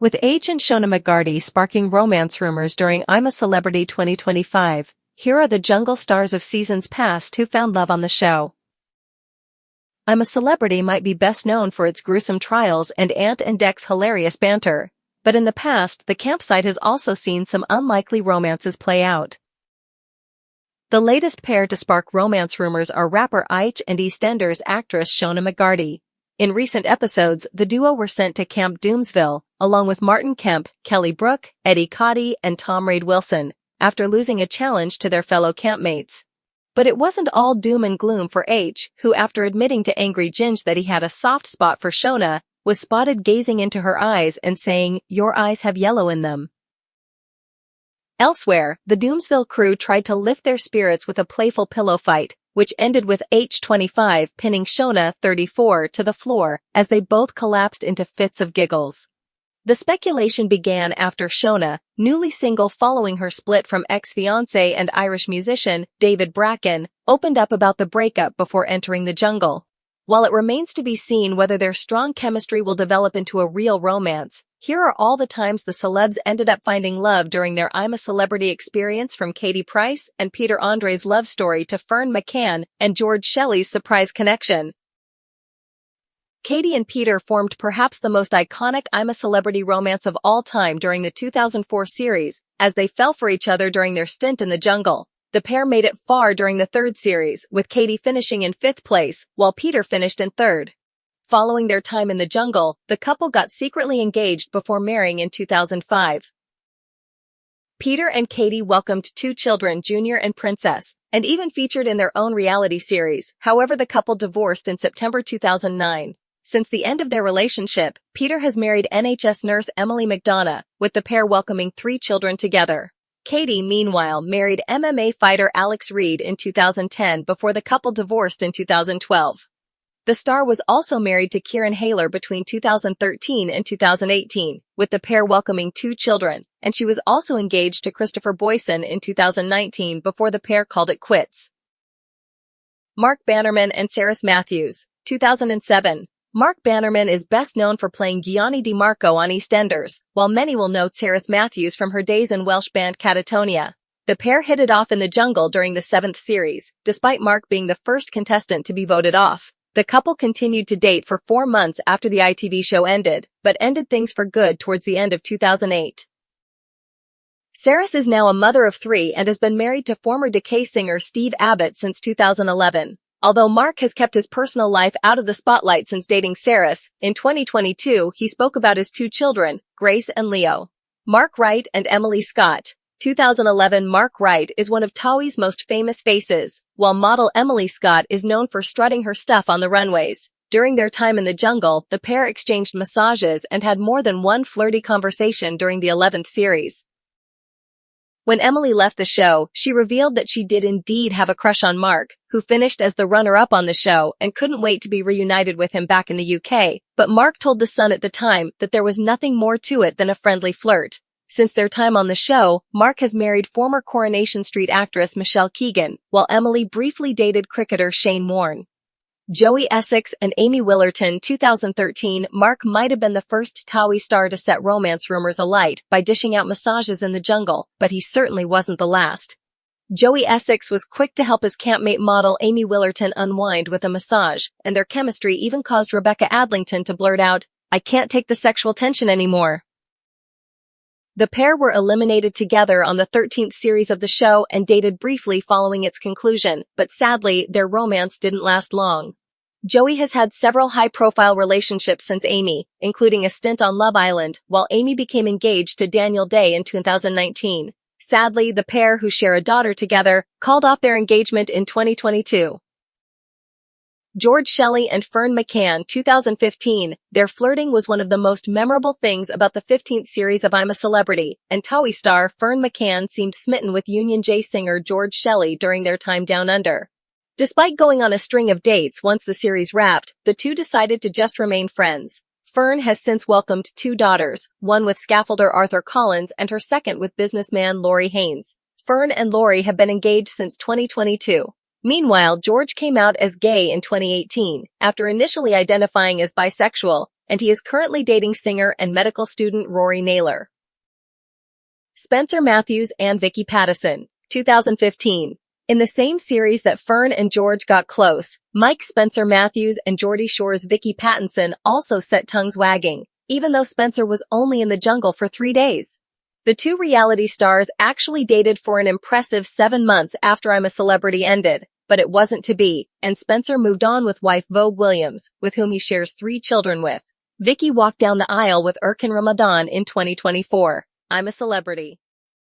With H and Shona McGarty sparking romance rumors during I'm a Celebrity 2025, here are the jungle stars of seasons past who found love on the show. I'm a Celebrity might be best known for its gruesome trials and Ant and Dec's hilarious banter, but in the past the campsite has also seen some unlikely romances play out. The latest pair to spark romance rumors are rapper Ike and EastEnders actress Shona McGarty. In recent episodes, the duo were sent to Camp Doomsville, along with Martin Kemp, Kelly Brook, Eddie Cotty, and Tom Reid Wilson, after losing a challenge to their fellow campmates. But it wasn't all doom and gloom for H, who after admitting to Angry Ginge that he had a soft spot for Shona, was spotted gazing into her eyes and saying, "Your eyes have yellow in them." Elsewhere, the Doomsville crew tried to lift their spirits with a playful pillow fight, which ended with H25 pinning Shona 34 to the floor as they both collapsed into fits of giggles. The speculation began after Shona, newly single following her split from ex-fiancé and Irish musician David Bracken, opened up about the breakup before entering the jungle. While it remains to be seen whether their strong chemistry will develop into a real romance, here are all the times the celebs ended up finding love during their I'm a Celebrity experience, from Katie Price and Peter Andre's love story to Fern McCann and George Shelley's surprise connection. Katie and Peter formed perhaps the most iconic I'm a Celebrity romance of all time during the 2004 series, as they fell for each other during their stint in the jungle. The pair made it far during the third series, with Katie finishing in 5th place, while Peter finished in 3rd. Following their time in the jungle, the couple got secretly engaged before marrying in 2005. Peter and Katie welcomed 2 children, Junior and Princess, and even featured in their own reality series. However, the couple divorced in September 2009. Since the end of their relationship, Peter has married NHS nurse Emily McDonough, with the pair welcoming 3 children together. Katie, meanwhile, married MMA fighter Alex Reed in 2010 before the couple divorced in 2012. The star was also married to Kieran Hayler between 2013 and 2018, with the pair welcoming 2 children, and she was also engaged to Christopher Boyson in 2019 before the pair called it quits. Mark Bannerman and Cerys Matthews, 2007. Mark Bannerman is best known for playing Gianni DiMarco on EastEnders, while many will know Cerys Matthews from her days in Welsh band Catatonia. The pair hit it off in the jungle during the 7th series, despite Mark being the first contestant to be voted off. The couple continued to date for 4 months after the ITV show ended, but ended things for good towards the end of 2008. Cerys is now a mother of 3 and has been married to former Decay singer Steve Abbott since 2011. Although Mark has kept his personal life out of the spotlight since dating Cerys, in 2022 he spoke about his 2 children, Grace and Leo. Mark Wright and Emily Scott. 2011. Mark Wright is one of Towie's most famous faces, while model Emily Scott is known for strutting her stuff on the runways. During their time in the jungle, the pair exchanged massages and had more than one flirty conversation during the 11th series. When Emily left the show, she revealed that she did indeed have a crush on Mark, who finished as the runner-up on the show and couldn't wait to be reunited with him back in the UK, but Mark told The Sun at the time that there was nothing more to it than a friendly flirt. Since their time on the show, Mark has married former Coronation Street actress Michelle Keegan, while Emily briefly dated cricketer Shane Warne. Joey Essex and Amy Willerton, 2013. Mark might have been the first Towie star to set romance rumors alight by dishing out massages in the jungle, but he certainly wasn't the last. Joey Essex was quick to help his campmate model Amy Willerton unwind with a massage, and their chemistry even caused Rebecca Adlington to blurt out, "I can't take the sexual tension anymore." The pair were eliminated together on the 13th series of the show and dated briefly following its conclusion, but sadly, their romance didn't last long. Joey has had several high-profile relationships since Amy, including a stint on Love Island, while Amy became engaged to Daniel Day in 2019. Sadly, the pair, who share a daughter together, called off their engagement in 2022. George Shelley and Fern McCann, 2015. Their flirting was one of the most memorable things about the 15th series of I'm a Celebrity, and Towie star Fern McCann seemed smitten with Union J singer George Shelley during their time down under. Despite going on a string of dates once the series wrapped, the two decided to just remain friends. Fern has since welcomed 2 daughters, one with scaffolder Arthur Collins and her second with businessman Laurie Haynes. Fern and Laurie have been engaged since 2022. Meanwhile, George came out as gay in 2018, after initially identifying as bisexual, and he is currently dating singer and medical student Rory Naylor. Spencer Matthews and Vicky Pattison, 2015. In the same series that Fern and George got close, Mike Spencer Matthews and Geordie Shore's Vicky Pattison also set tongues wagging, even though Spencer was only in the jungle for 3 days. The two reality stars actually dated for an impressive 7 months after I'm a Celebrity ended, but it wasn't to be, and Spencer moved on with wife Vogue Williams, with whom he shares 3 children with. Vicky walked down the aisle with Erkan Ramadan in 2024. I'm a Celebrity.